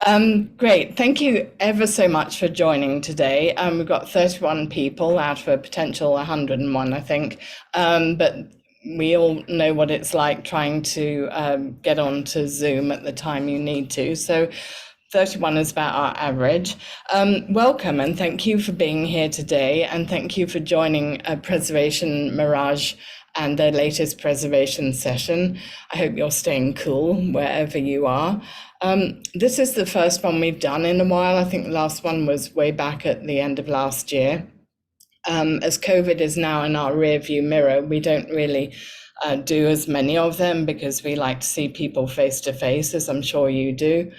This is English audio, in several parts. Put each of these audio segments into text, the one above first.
Great. Thank you ever so much for joining today. We've got 31 people out of a potential 101, I think. But we all know what it's like trying to get onto Zoom at the time you need to. So 31 is about our average. Welcome and thank you for being here today. And thank you for joining Preservation Mirage and their latest preservation session. I hope you're staying cool wherever you are. This is the first one we've done in a while. I think the last one was way back at the end of last year. As COVID is now in our rearview mirror, we don't really do as many of them because we like to see people face to face, as I'm sure you do.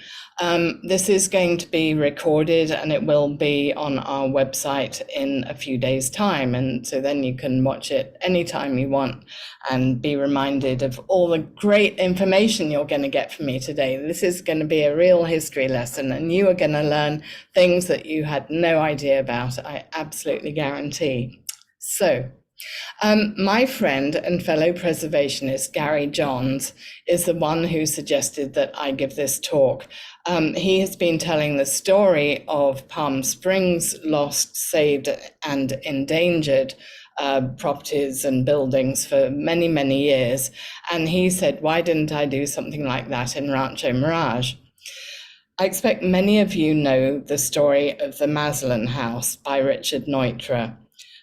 This is going to be recorded and it will be on our website in a few days' time. And so then you can watch it anytime you want and be reminded of all the great information you're going to get from me today. This is going to be a real history lesson and you are going to learn things that you had no idea about, I absolutely guarantee. So, my friend and fellow preservationist Gary Johns is the one who suggested that I give this talk. He has been telling the story of Palm Springs' lost, saved, and endangered properties and buildings for many, many years. And he said, why didn't I do something like that in Rancho Mirage? I expect many of you know the story of the Maslin House by Richard Neutra.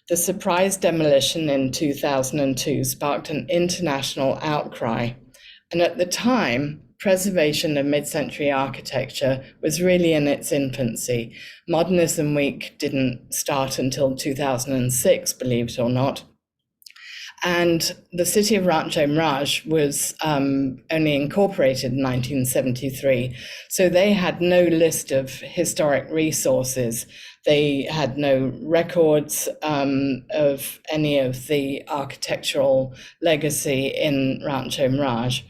The surprise demolition in 2002 sparked an international outcry. And at the time, preservation of mid-century architecture was really in its infancy. Modernism Week didn't start until 2006, believe it or not. And the city of Rancho Mirage was only incorporated in 1973. So they had no list of historic resources. They had no records of any of the architectural legacy in Rancho Mirage.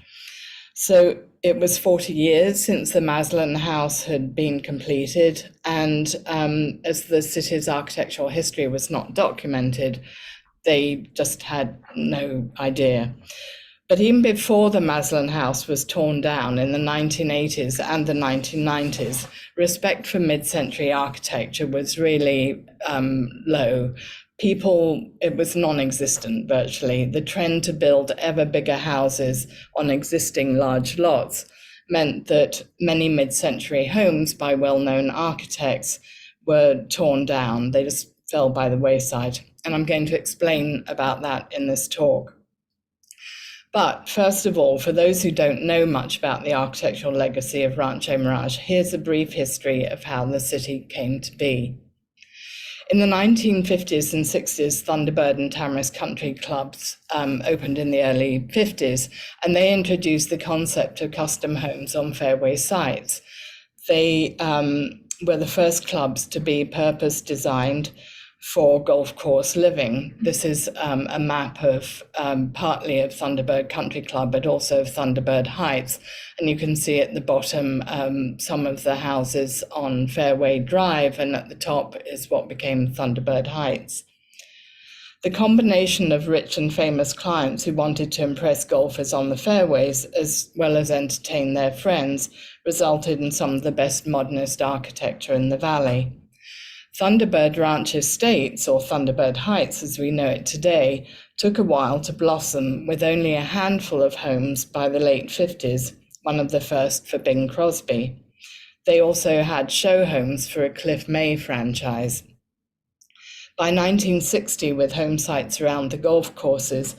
So it was 40 years since the Maslin House had been completed. And as the city's architectural history was not documented, they just had no idea. But even before the Maslin House was torn down in the 1980s and the 1990s, respect for mid-century architecture was really low. It was non-existent virtually. The trend to build ever bigger houses on existing large lots meant that many mid-century homes by well-known architects were torn down. They just fell by the wayside. And I'm going to explain about that in this talk. But first of all, for those who don't know much about the architectural legacy of Rancho Mirage, here's a brief history of how the city came to be. In the 1950s and 60s, Thunderbird and Tamarisk country clubs opened in the early 50s, and they introduced the concept of custom homes on fairway sites. They were the first clubs to be purpose designed for golf course living. This is a map of partly of Thunderbird Country Club, but also of Thunderbird Heights. And you can see at the bottom some of the houses on Fairway Drive, and at the top is what became Thunderbird Heights. The combination of rich and famous clients who wanted to impress golfers on the fairways, as well as entertain their friends, resulted in some of the best modernist architecture in the valley. Thunderbird Ranch Estates, or Thunderbird Heights as we know it today, took a while to blossom, with only a handful of homes by the late 50s, one of the first for Bing Crosby. They also had show homes for a Cliff May franchise. By 1960, with home sites around the golf courses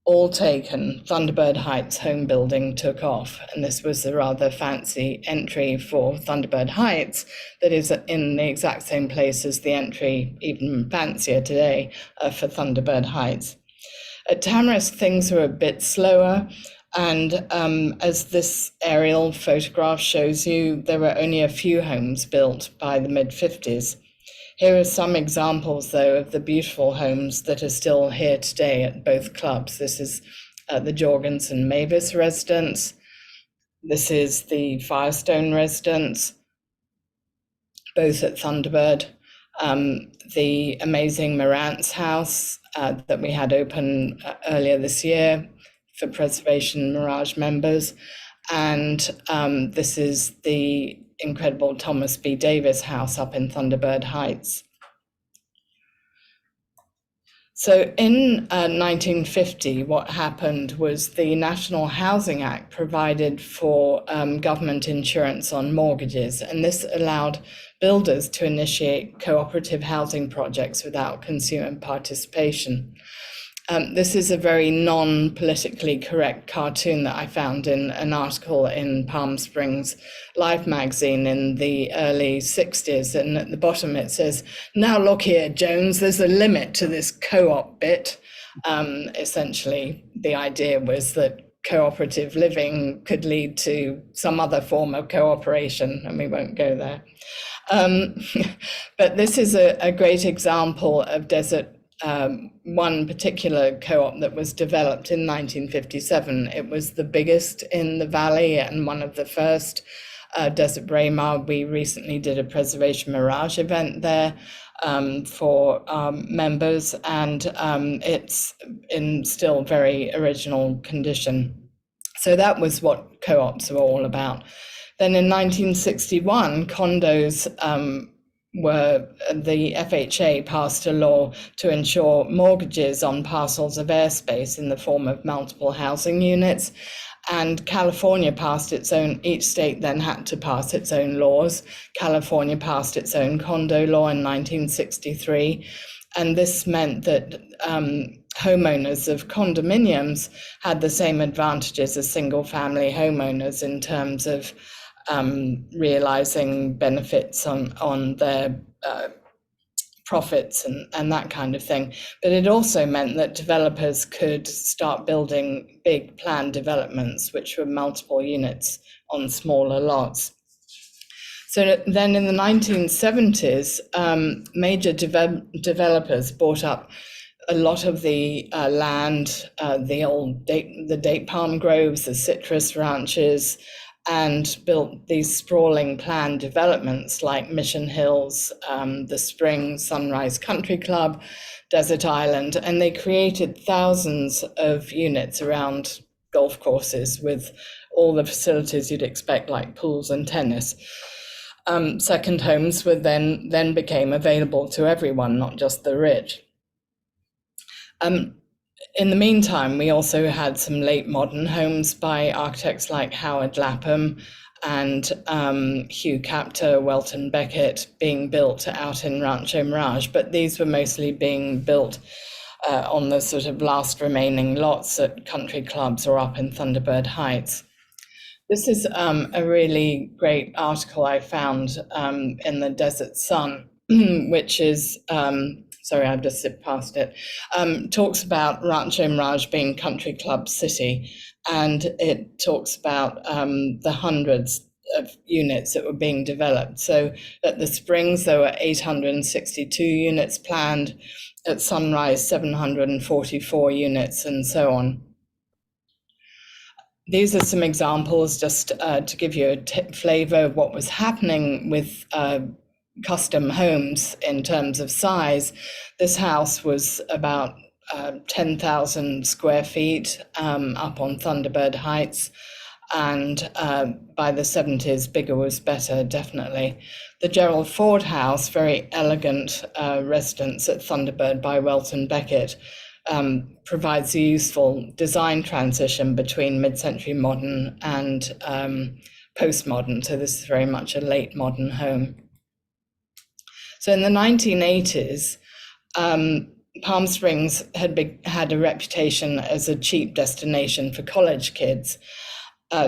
all taken, Thunderbird Heights home building took off, and this was a rather fancy entry for Thunderbird Heights that is in the exact same place as the entry, even fancier today, for Thunderbird Heights. At Tamarisk, things were a bit slower, and as this aerial photograph shows you, there were only a few homes built by the mid-50s. Here are some examples, though, of the beautiful homes that are still here today at both clubs. This is the Jorgensen Mavis residence. This is the Firestone residence, both at Thunderbird. The amazing Marantz house that we had open earlier this year for Preservation Mirage members. And this is the incredible Thomas B. Davis house up in Thunderbird Heights. So in 1950, what happened was the National Housing Act provided for government insurance on mortgages, and this allowed builders to initiate cooperative housing projects without consumer participation. This is a very non-politically correct cartoon that I found in an article in Palm Springs Life magazine in the early 60s. And at the bottom it says, "Now look here, Jones, there's a limit to this co-op bit." Essentially, the idea was that cooperative living could lead to some other form of cooperation, and we won't go there. But this is a great example of desert. One particular co-op that was developed in 1957. It was the biggest in the valley and one of the first. Desert Braemar, we recently did a Preservation Mirage event there for members, and it's in still very original condition. So that was what co-ops were all about. Then in 1961, condos the FHA passed a law to ensure mortgages on parcels of airspace in the form of multiple housing units. And California passed its own, each state then had to pass its own laws. California passed its own condo law in 1963. And this meant that homeowners of condominiums had the same advantages as single family homeowners in terms of realizing benefits on their profits and that kind of thing. But it also meant that developers could start building big planned developments, which were multiple units on smaller lots. So then in the 1970s, major developers bought up a lot of the land, the date palm groves, the citrus ranches, and built these sprawling planned developments like Mission Hills, the Spring Sunrise Country Club, Desert Island, and they created thousands of units around golf courses with all the facilities you'd expect, like pools and tennis. Second homes were then became available to everyone, not just the rich. In the meantime, we also had some late modern homes by architects like Howard Lapham and Hugh Capter, Welton Beckett being built out in Rancho Mirage, but these were mostly being built on the sort of last remaining lots at country clubs or up in Thunderbird Heights. This is a really great article I found in the Desert Sun, which is sorry, I've just zipped past it, talks about Rancho Mirage being country club city, and it talks about the hundreds of units that were being developed. So at the Springs, there were 862 units planned, at Sunrise, 744 units, and so on. These are some examples just to give you a flavor of what was happening with custom homes in terms of size. This house was about 10,000 square feet up on Thunderbird Heights, and by the 70s, bigger was better, definitely. The Gerald Ford House, very elegant residence at Thunderbird by Welton Beckett, provides a useful design transition between mid-century modern and postmodern. So this is very much a late modern home. So in the 1980s, Palm Springs had a reputation as a cheap destination for college kids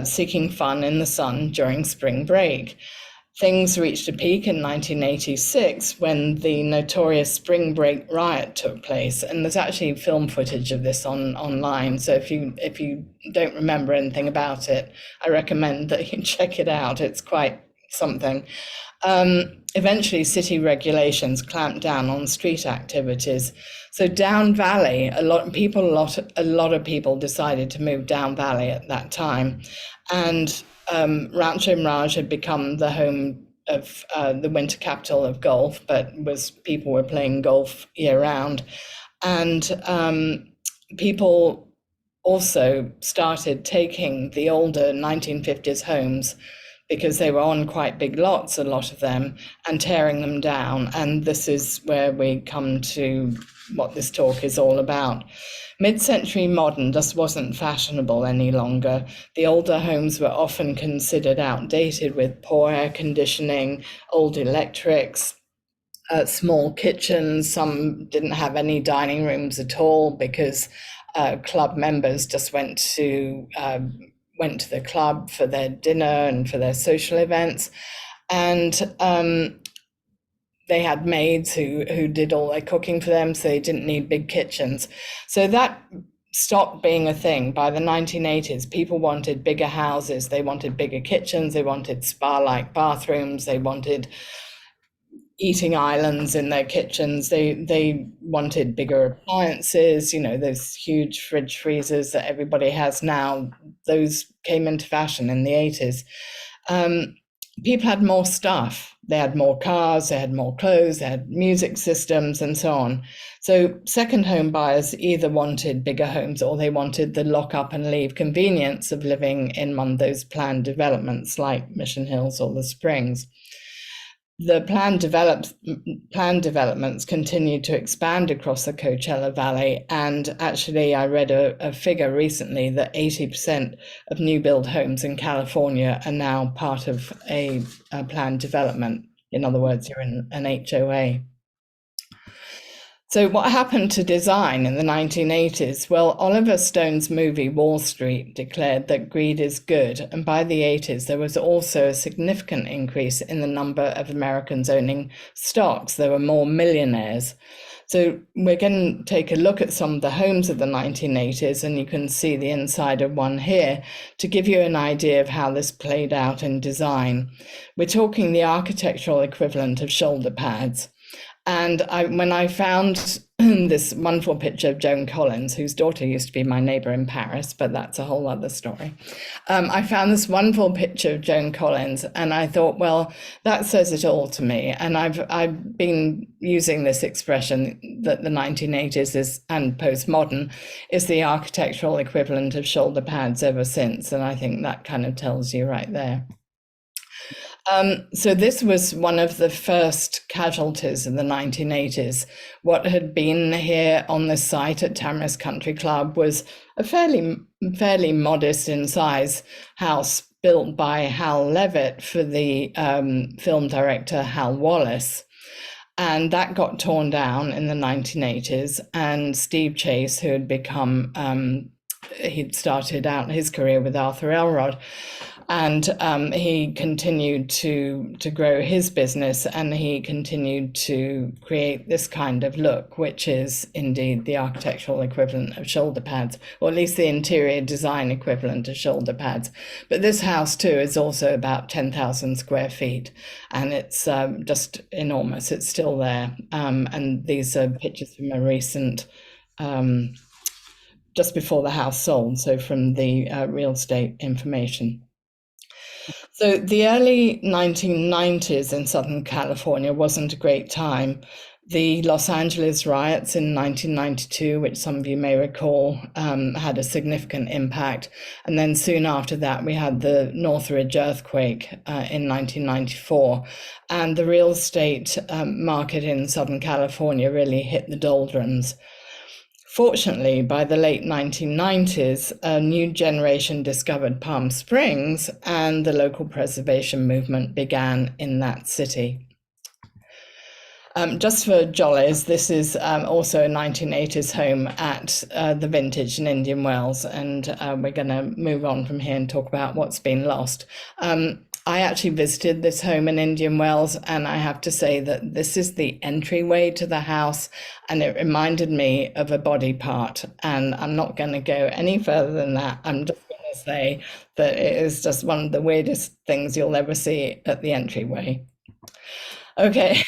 seeking fun in the sun during spring break. Things reached a peak in 1986 when the notorious spring break riot took place, and there's actually film footage of this online. So if you don't remember anything about it, I recommend that you check it out. It's quite something. Eventually, city regulations clamped down on street activities. So down valley, a lot of people decided to move down valley at that time, and Rancho Mirage had become the home of the winter capital of golf, but people were playing golf year round, and people also started taking the older 1950s homes because they were on quite big lots, a lot of them, and tearing them down. And this is where we come to what this talk is all about. Mid-century modern just wasn't fashionable any longer. The older homes were often considered outdated with poor air conditioning, old electrics, small kitchens. Some didn't have any dining rooms at all because club members just went to the club for their dinner and for their social events. And they had maids who did all their cooking for them, so they didn't need big kitchens. So that stopped being a thing. By the 1980s, people wanted bigger houses. They wanted bigger kitchens. They wanted spa-like bathrooms. They wanted eating islands in their kitchens. They wanted bigger appliances, those huge fridge freezers that everybody has now. Those came into fashion in the 80s. People had more stuff. They had more cars, they had more clothes, they had music systems and so on. So second home buyers either wanted bigger homes or they wanted the lock up and leave convenience of living in one of those planned developments like Mission Hills or the Springs. The planned developments continued to expand across the Coachella Valley, and actually I read a figure recently that 80% of new build homes in California are now part of a planned development. In other words, you're in an HOA. So what happened to design in the 1980s? Well, Oliver Stone's movie Wall Street declared that greed is good. And by the 80s, there was also a significant increase in the number of Americans owning stocks. There were more millionaires. So we're going to take a look at some of the homes of the 1980s, and you can see the inside of one here to give you an idea of how this played out in design. We're talking the architectural equivalent of shoulder pads. And when I found this wonderful picture of Joan Collins, whose daughter used to be my neighbor in Paris, but that's a whole other story. I found this wonderful picture of Joan Collins, and I thought, well, that says it all to me. And I've been using this expression that the 1980s is, and postmodern, is the architectural equivalent of shoulder pads ever since. And I think that kind of tells you right there. So this was one of the first casualties in the 1980s. What had been here on the site at Tamarisk Country Club was a fairly modest in size house built by Hal Levitt for the film director Hal Wallace. And that got torn down in the 1980s. And Steve Chase, who had become, he'd started out his career with Arthur Elrod, and he continued to grow his business, and he continued to create this kind of look, which is indeed the architectural equivalent of shoulder pads, or at least the interior design equivalent of shoulder pads. But this house too is also about 10,000 square feet, and it's just enormous. It's still there. And these are pictures from a recent, just before the house sold, so from the real estate information. So the early 1990s in Southern California wasn't a great time. The Los Angeles riots in 1992, which some of you may recall, had a significant impact. And then soon after that, we had the Northridge earthquake in 1994. And the real estate market in Southern California really hit the doldrums. Fortunately, by the late 1990s, a new generation discovered Palm Springs, and the local preservation movement began in that city. Just for jollies, this is also a 1980s home at the Vintage in Indian Wells, and we're going to move on from here and talk about what's been lost. I actually visited this home in Indian Wells, and I have to say that this is the entryway to the house, and it reminded me of a body part. And I'm not going to go any further than that. I'm just going to say that it is just one of the weirdest things you'll ever see at the entryway. Okay,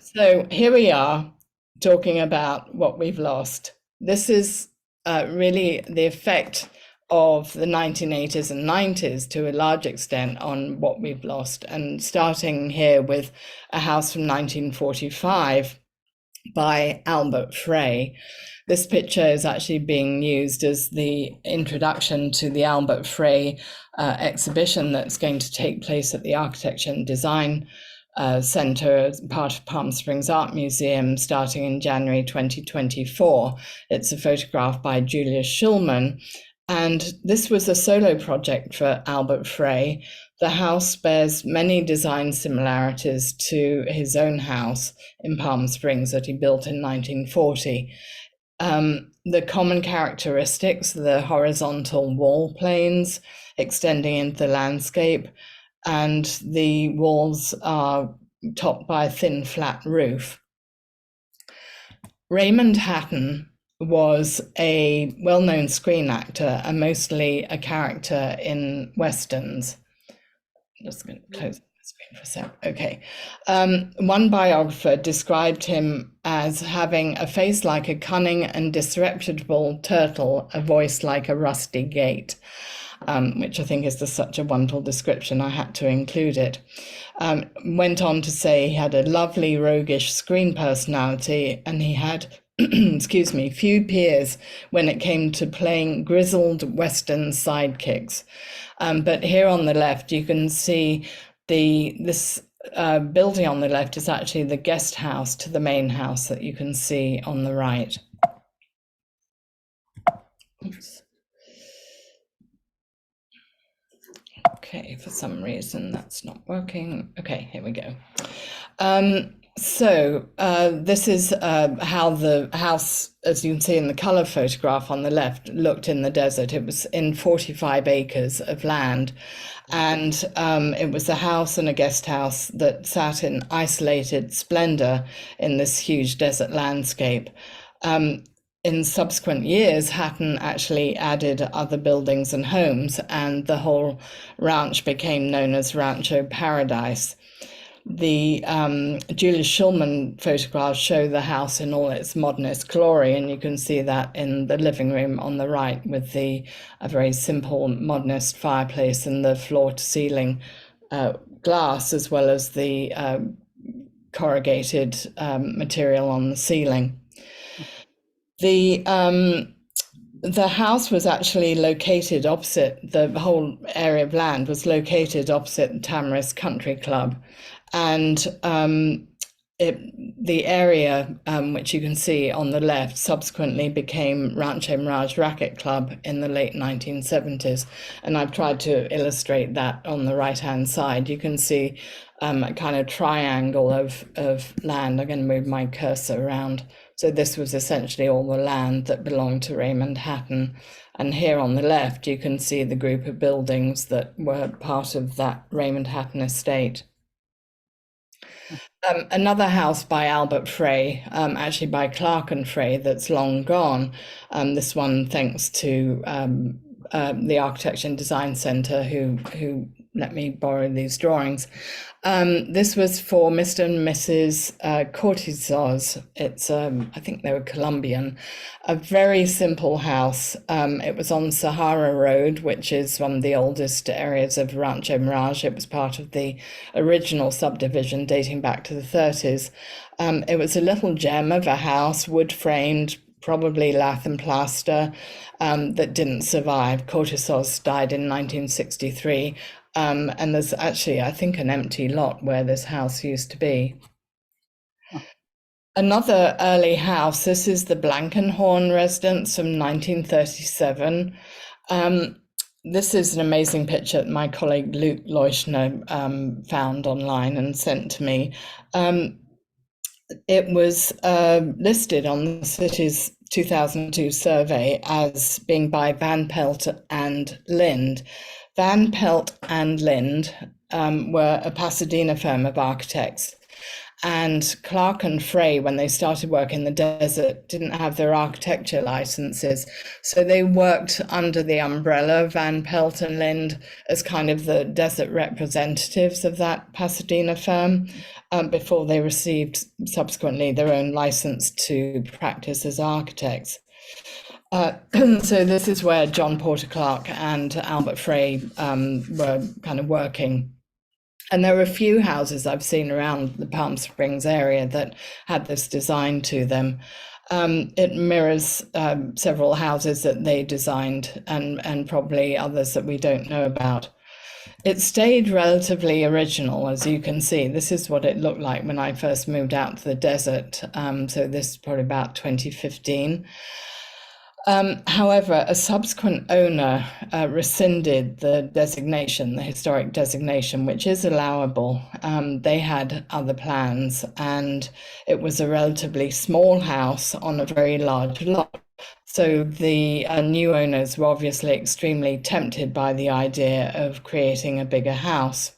so here we are talking about what we've lost. This is really the effect of the 1980s and 90s to a large extent on what we've lost. And starting here with a house from 1945, by Albert Frey. This picture is actually being used as the introduction to the Albert Frey exhibition that's going to take place at the Architecture and Design Center as part of Palm Springs Art Museum starting in January 2024. It's a photograph by Julius Schulman. And this was a solo project for Albert Frey. The house bears many design similarities to his own house in Palm Springs that he built in 1940. The common characteristics, the horizontal wall planes extending into the landscape, and the walls are topped by a thin flat roof. Raymond Hatton was a well-known screen actor and mostly a character in Westerns. I'm just going to close the screen for a sec. Okay. One biographer described him as having a face like a cunning and disreputable turtle, a voice like a rusty gate, which I think is just such a wonderful description. I had to include it. Went on to say he had a lovely roguish screen personality, and he had excuse me, few peers when it came to playing grizzled Western sidekicks. But here on the left, you can see this building on the left is actually the guest house to the main house that you can see on the right. Oops. Okay, for some reason that's not working. Okay, here we go. This is how the house, as you can see in the color photograph on the left, looked in the desert. It was in 45 acres of land, and it was a house and a guest house that sat in isolated splendor in this huge desert landscape. In subsequent years, Hatton actually added other buildings and homes, and the whole ranch became known as Rancho Paradise. The Julius Schulman photographs show the house in all its modernist glory, and you can see that in the living room on the right with a very simple modernist fireplace and the floor-to-ceiling glass, as well as the corrugated material on the ceiling. The house was actually located opposite, the whole area of land was located opposite Tamarisk Country Club. And the area, which you can see on the left, subsequently became Rancho Mirage Racquet Club in the late 1970s. And I've tried to illustrate that on the right-hand side. You can see a kind of triangle of land. I'm going to move my cursor around. So this was essentially all the land that belonged to Raymond Hatton. And here on the left, you can see the group of buildings that were part of that Raymond Hatton estate. Another house by Albert Frey, actually by Clark and Frey, that's long gone. This one thanks to the Architecture and Design Center who let me borrow these drawings. This was for Mr. and Mrs. Cortisos. It's, I think they were Colombian. A very simple house. It was on Sahara Road, which is one of the oldest areas of Rancho Mirage. It was part of the original subdivision dating back to the 30s. It was a little gem of a house, wood framed, probably lath and plaster, that didn't survive. Cortisos died in 1963. And there's actually, I think, an empty lot where this house used to be. Another early house, this is the Blankenhorn Residence from 1937. This is an amazing picture that my colleague Luke Leuschner found online and sent to me. It was listed on the city's 2002 survey as being by Van Pelt and Lind. Van Pelt and Lind were a Pasadena firm of architects, and Clark and Frey, when they started work in the desert, didn't have their architecture licenses, so they worked under the umbrella of Van Pelt and Lind as kind of the desert representatives of that Pasadena firm before they received subsequently their own license to practice as architects. So this is where John Porter Clark and Albert Frey were kind of working And there are a few houses I've seen around the Palm Springs area that had this design to them. It mirrors several houses that they designed and probably others that we don't know about. It stayed relatively original, as you can see. This is what it looked like when I first moved out to the desert. So this is probably about 2015. However, a subsequent owner rescinded the designation, the historic designation, which is allowable. They had other plans, and it was a relatively small house on a very large lot. So the new owners were obviously extremely tempted by the idea of creating a bigger house.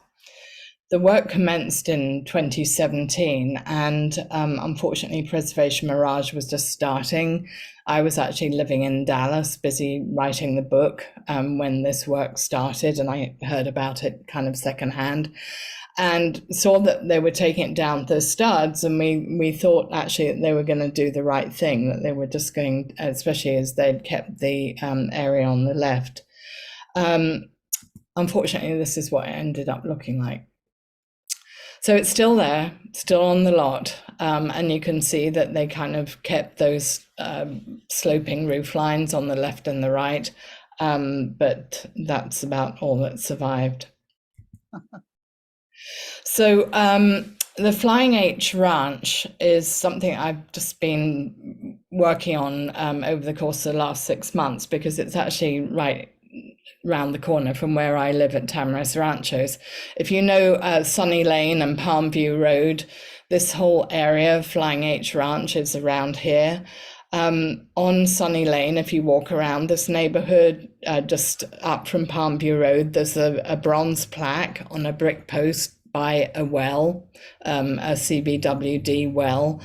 The work commenced in 2017, and unfortunately, Preservation Mirage was just starting. I was actually living in Dallas, busy writing the book when this work started, and I heard about it kind of secondhand, and saw that they were taking it down to the studs, and we thought actually that they were going to do the right thing, that they were just going, especially as they'd kept the area on the left. Unfortunately, this is what it ended up looking like. So it's still there, still on the lot, and you can see that they kind of kept those sloping roof lines on the left and the right, but that's about all that survived. So the Flying H Ranch is something I've just been working on over the course of the last 6 months, because it's actually right round the corner from where I live at Tamarisk Ranchos. If you know Sunny Lane and Palmview Road, this whole area of Flying H Ranch is around here. On Sunny Lane, if you walk around this neighborhood, just up from Palmview Road, there's a bronze plaque on a brick post by a well, a CBWD well,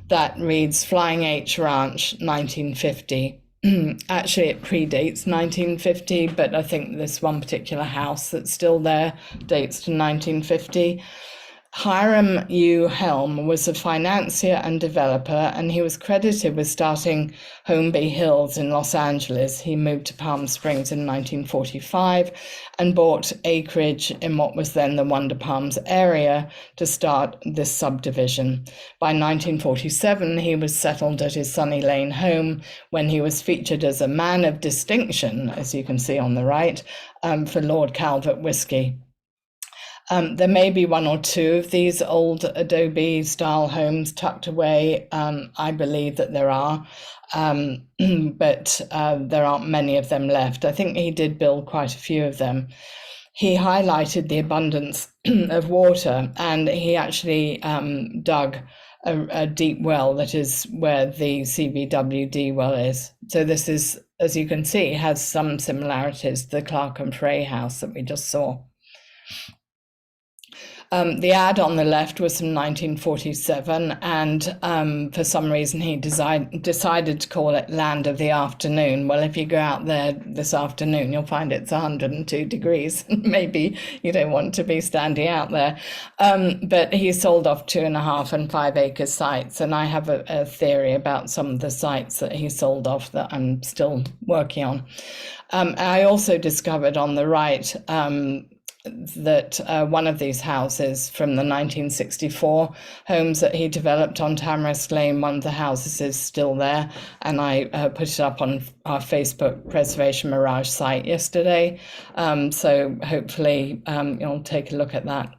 that reads Flying H Ranch 1950. Actually, it predates 1950, but I think this one particular house that's still there dates to 1950. Hiram U. Helm was a financier and developer, and he was credited with starting Holmby Hills in Los Angeles. He moved to Palm Springs in 1945 and bought acreage in what was then the Wonder Palms area to start this subdivision. By 1947, he was settled at his Sunny Lane home, when he was featured as a man of distinction, as you can see on the right, for Lord Calvert whiskey. There may be one or two of these old adobe style homes tucked away. I believe that there are, but there aren't many of them left. I think he did build quite a few of them. He highlighted the abundance of water, and he actually dug a deep well that is where the CBWD well is. So this is, as you can see, has some similarities to the Clark and Frey house that we just saw. The ad on the left was from 1947, and for some reason he decided to call it Land of the Afternoon. Well, if you go out there this afternoon, you'll find it's 102 degrees. Maybe you don't want to be standing out there. But he sold off 2.5 and 5 acre sites, and I have a theory about some of the sites that he sold off that I'm still working on. I also discovered on the right that one of these houses from the 1964 homes that he developed on Tamarisk Lane, one of the houses is still there, and I put it up on our Facebook Preservation Mirage site yesterday, so hopefully you'll take a look at that.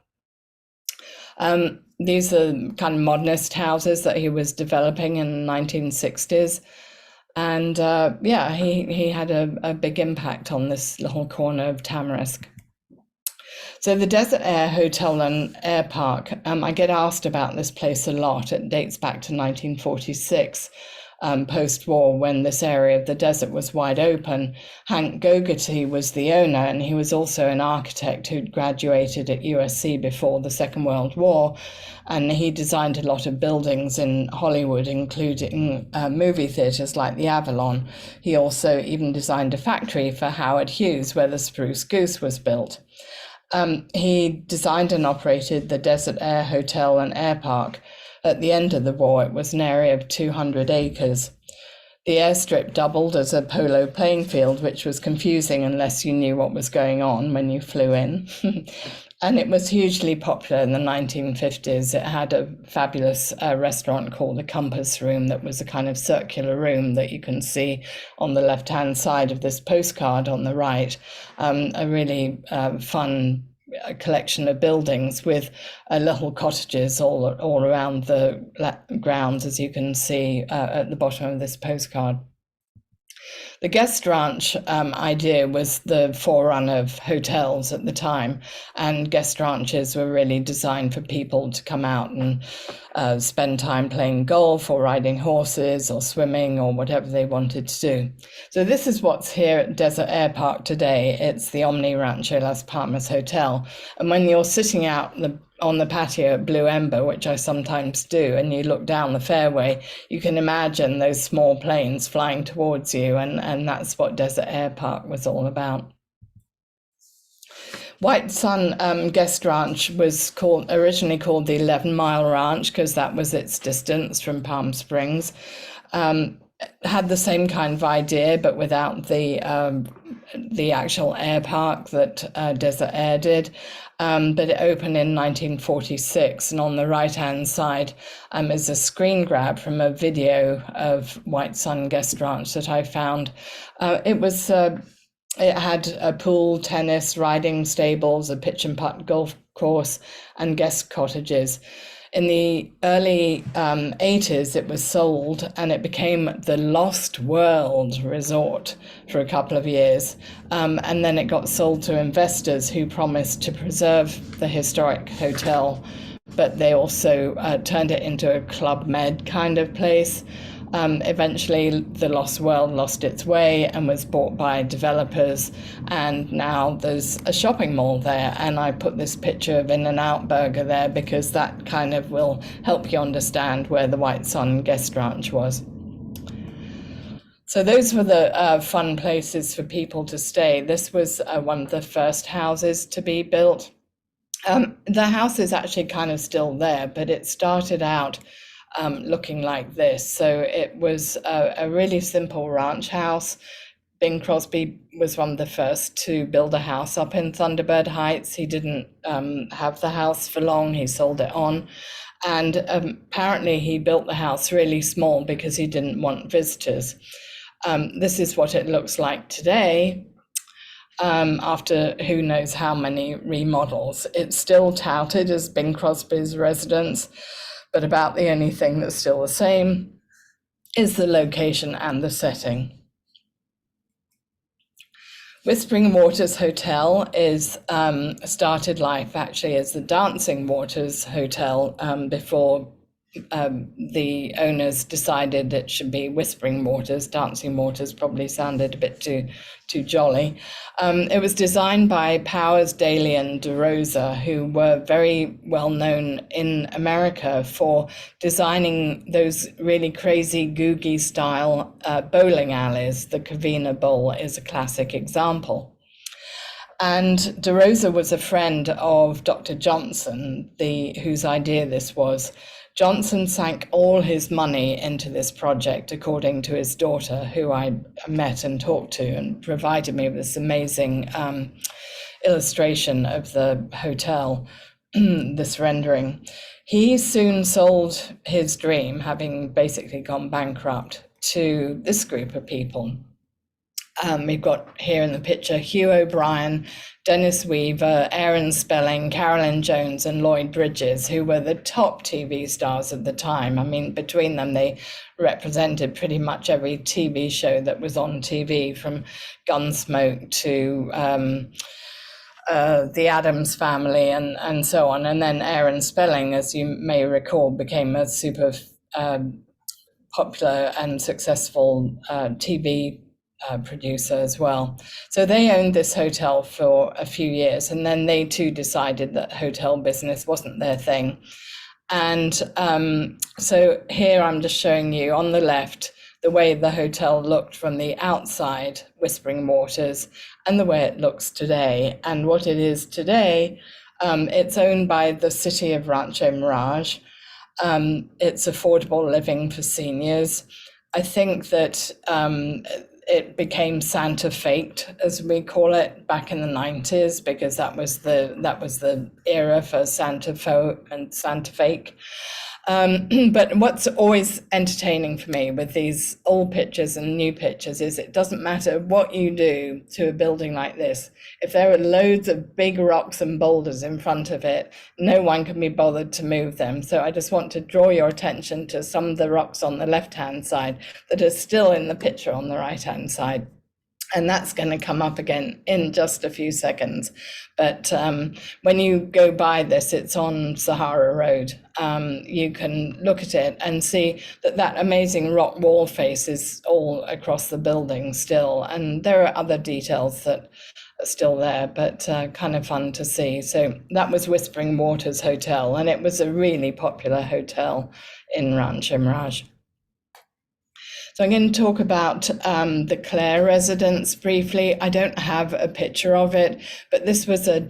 These are kind of modernist houses that he was developing in the 1960s. And yeah, he had a big impact on this little corner of Tamarisk. So the Desert Air Hotel and Air Park, I get asked about this place a lot. It dates back to 1946, post-war, when this area of the desert was wide open. Hank Gogarty was the owner, and he was also an architect who'd graduated at USC before the Second World War. And he designed a lot of buildings in Hollywood, including movie theaters like the Avalon. He also even designed a factory for Howard Hughes, where the Spruce Goose was built. He designed and operated the Desert Air Hotel and Air Park. At the end of the war, it was an area of 200 acres. The airstrip doubled as a polo playing field, which was confusing unless you knew what was going on when you flew in. And it was hugely popular in the 1950s. It had a fabulous restaurant called the Compass Room that was a kind of circular room that you can see on the left-hand side of this postcard on the right. A really fun collection of buildings with little cottages all around the grounds, as you can see at the bottom of this postcard. The guest ranch idea was the forerunner of hotels at the time, and guest ranches were really designed for people to come out and spend time playing golf or riding horses or swimming or whatever they wanted to do. So this is what's here at Desert Air Park today. It's the Omni Rancho Las Palmas Hotel. And when you're sitting out on the patio at Blue Ember, which I sometimes do, and you look down the fairway, you can imagine those small planes flying towards you, and that's what Desert Air Park was all about. White Sun Guest Ranch was originally called the 11 Mile Ranch because that was its distance from Palm Springs. Had the same kind of idea, but without the actual air park that Desert Air did. But it opened in 1946, and on the right-hand side is a screen grab from a video of White Sun Guest Ranch that I found. It had a pool, tennis, riding stables, a pitch and putt golf course, and guest cottages. In the early 80s, it was sold and it became the Lost World Resort for a couple of years. And then it got sold to investors who promised to preserve the historic hotel, but they also turned it into a Club Med kind of place. Eventually, the Lost World lost its way and was bought by developers, and now there's a shopping mall there. And I put this picture of In-N-Out Burger there because that kind of will help you understand where the White Sun Guest Ranch was. So those were the fun places for people to stay. This was one of the first houses to be built. The house is actually kind of still there, but it started out looking like this. So it was a really simple ranch house. Bing Crosby was one of the first to build a house up in Thunderbird Heights. He didn't have the house for long. He sold it on. And apparently he built the house really small because he didn't want visitors. This is what it looks like today. After who knows how many remodels. It's still touted as Bing Crosby's residence, but about the only thing that's still the same is the location and the setting. Whispering Waters Hotel is started life actually as the Dancing Waters Hotel before the owners decided it should be Whispering Waters. Dancing Waters probably sounded a bit too jolly. It was designed by Powers, Daly and DeRosa, who were very well known in America for designing those really crazy googie style bowling alleys. The Covina Bowl is a classic example. And DeRosa was a friend of Dr. Johnson, whose idea this was. Johnson sank all his money into this project, according to his daughter, who I met and talked to, and provided me with this amazing illustration of the hotel, this rendering. He soon sold his dream, having basically gone bankrupt, to this group of people. We've got here in the picture Hugh O'Brien, Dennis Weaver, Aaron Spelling, Carolyn Jones, and Lloyd Bridges, who were the top TV stars of the time. I mean, between them, they represented pretty much every TV show that was on TV, from Gunsmoke to The Addams Family and so on. And then Aaron Spelling, as you may recall, became a super popular and successful TV producer as well. So they owned this hotel for a few years, and then they too decided that hotel business wasn't their thing. And so here I'm just showing you on the left the way the hotel looked from the outside, Whispering Waters, and the way it looks today. And what it is today, it's owned by the city of Rancho Mirage. It's affordable living for seniors. I think that it became Santa faked, as we call it, back in the 90s, because that was the era for Santa faux and Santa fake. But what's always entertaining for me with these old pictures and new pictures is it doesn't matter what you do to a building like this. If there are loads of big rocks and boulders in front of it, no one can be bothered to move them. So I just want to draw your attention to some of the rocks on the left-hand side that are still in the picture on the right-hand side. And that's going to come up again in just a few seconds. But when you go by this, it's on Sahara Road. You can look at it and see that amazing rock wall face is all across the building still. And there are other details that are still there, but kind of fun to see. So that was Whispering Waters Hotel, and it was a really popular hotel in Rancho Mirage. So I'm going to talk about the Clare residence briefly. I don't have a picture of it, but this was a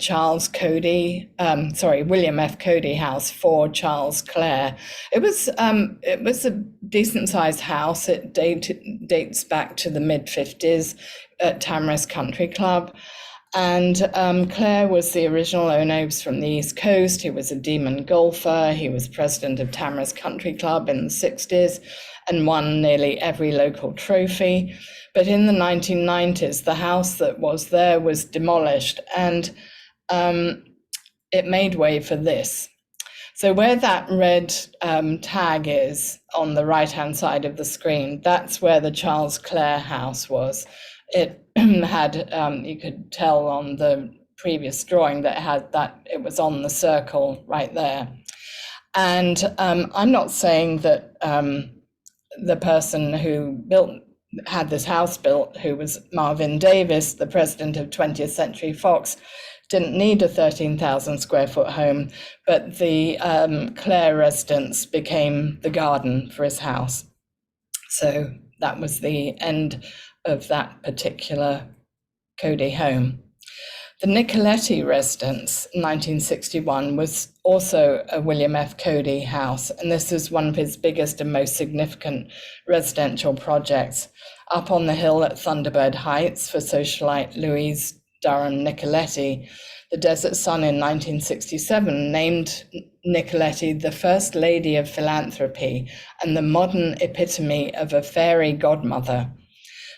William F. Cody house for Charles Clare. It was a decent sized house. It dates back to the mid-50s at Tamarisk Country Club. And Clare was the original owner. He was from the East Coast. He was a demon golfer. He was president of Tamarisk Country Club in the 60s and won nearly every local trophy. But in the 1990s, the house that was there was demolished, and it made way for this. So where that red tag is on the right-hand side of the screen, that's where the Charles Clare house was. It had, you could tell on the previous drawing that it was on the circle right there. And I'm not saying that the person who had this house built, who was Marvin Davis, the president of 20th Century Fox, didn't need a 13,000 square foot home, but the Clare residence became the garden for his house. So that was the end of that particular Cody home. The Nicoletti residence, 1961, was also a William F. Cody house, and this is one of his biggest and most significant residential projects. Up on the hill at Thunderbird Heights for socialite Louise Durham Nicoletti, the Desert Sun in 1967 named Nicoletti the First Lady of Philanthropy and the modern epitome of a fairy godmother.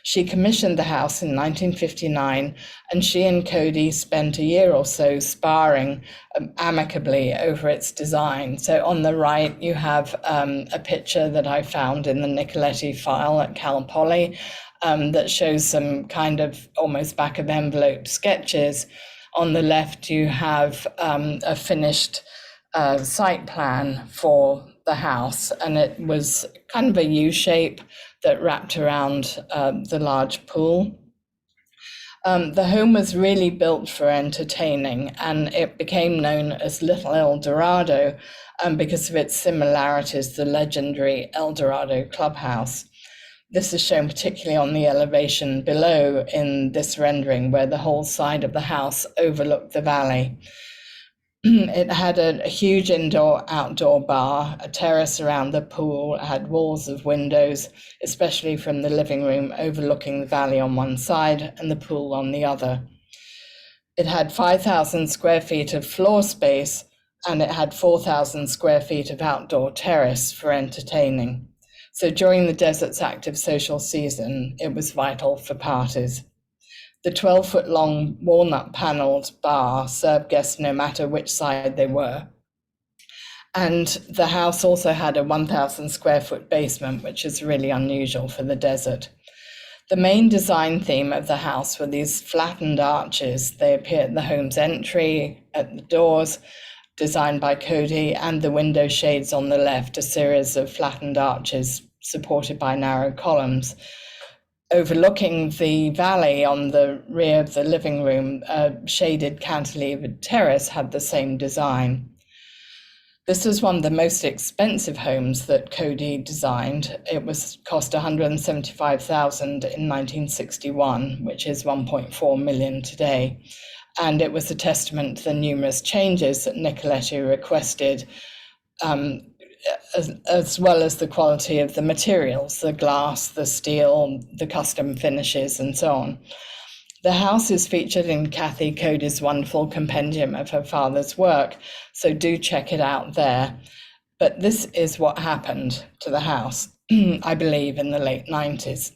She commissioned the house in 1959, and she and Cody spent a year or so sparring amicably over its design. So on the right, you have a picture that I found in the Nicoletti file at Cal Poly that shows some kind of almost back of envelope sketches. On the left, you have a finished site plan for the house, and it was kind of a U shape that wrapped around the large pool. The home was really built for entertaining, and it became known as Little El Dorado because of its similarities to the legendary El Dorado clubhouse. This is shown particularly on the elevation below in this rendering, where the whole side of the house overlooked the valley. It had a huge indoor-outdoor bar, a terrace around the pool. It had walls of windows, especially from the living room overlooking the valley on one side and the pool on the other. It had 5,000 square feet of floor space, and it had 4,000 square feet of outdoor terrace for entertaining. So during the desert's active social season, it was vital for parties. The 12-foot-long walnut-paneled bar served guests no matter which side they were. And the house also had a 1,000 square foot basement, which is really unusual for the desert. The main design theme of the house were these flattened arches. They appear at the home's entry, at the doors, designed by Cody, and the window shades on the left, a series of flattened arches supported by narrow columns. Overlooking the valley on the rear of the living room, a shaded cantilevered terrace had the same design. This was one of the most expensive homes that Cody designed. It cost $175,000 in 1961, which is 1.4 million today. And it was a testament to the numerous changes that Nicoletti requested as well as the quality of the materials, the glass, the steel, the custom finishes, and so on. The house is featured in Kathy Cody's wonderful compendium of her father's work, so do check it out there. But this is what happened to the house, I believe, in the late 90s.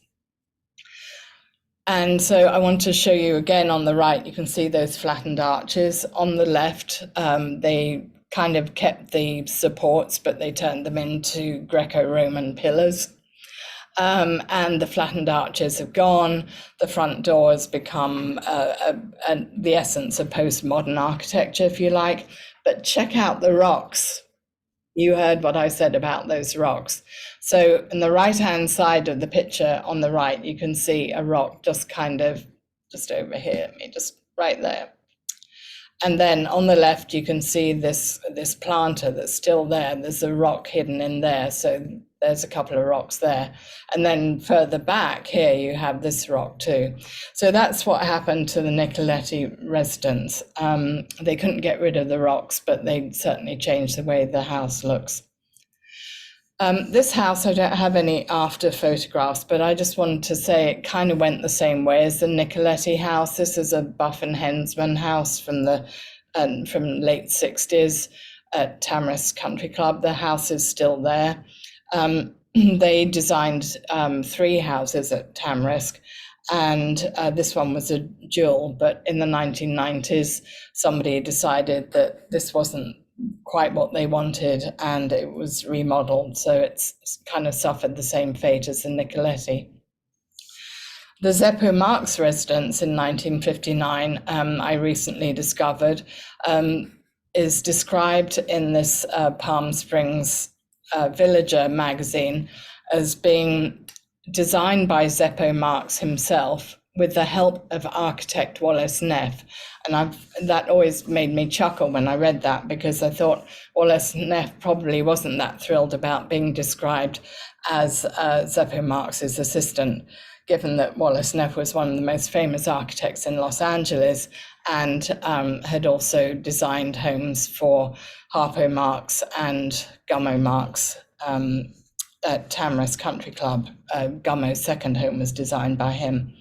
And so I want to show you again on the right, you can see those flattened arches. On the left, they kind of kept the supports, but they turned them into Greco-Roman pillars. And the flattened arches have gone. The front door has become the essence of postmodern architecture, if you like. But check out the rocks. You heard what I said about those rocks. So in the right-hand side of the picture on the right, you can see a rock just over here, just right there. And then on the left, you can see this planter that's still there. There's a rock hidden in there. So there's a couple of rocks there. And then further back here, you have this rock too. So that's what happened to the Nicoletti residence. They couldn't get rid of the rocks, but they certainly changed the way the house looks. This house, I don't have any after photographs, but I just wanted to say it kind of went the same way as the Nicoletti house. This is a Buff and Hensman house from late 60s at Tamarisk Country Club. The house is still there. They designed 3 houses at Tamarisk, and this one was a jewel, but in the 1990s, somebody decided that this wasn't quite what they wanted, and it was remodeled, so it's kind of suffered the same fate as the Nicoletti. The Zephyr Marx residence in 1959, I recently discovered, is described in this Palm Springs Villager magazine as being designed by Zeppo Marx himself with the help of architect Wallace Neff. And that always made me chuckle when I read that, because I thought Wallace Neff probably wasn't that thrilled about being described as Zeppo Marx's assistant, given that Wallace Neff was one of the most famous architects in Los Angeles and had also designed homes for Harpo Marx and Gummo Marx at Tamarisk Country Club. Gummo's second home was designed by him.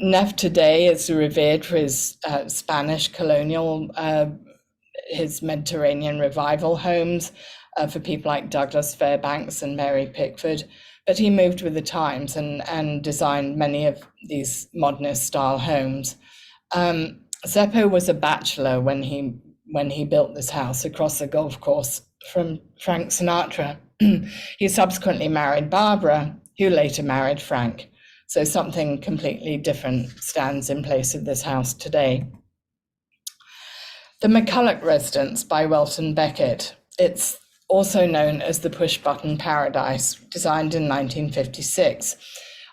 Neff today is revered for his Spanish colonial, his Mediterranean revival homes for people like Douglas Fairbanks and Mary Pickford. But he moved with the times and designed many of these modernist style homes. Zeppo was a bachelor when he built this house across the golf course from Frank Sinatra. He subsequently married Barbara, who later married Frank. So something completely different stands in place of this house today. The McCulloch Residence by Welton Beckett. It's also known as the Push Button Paradise, designed in 1956.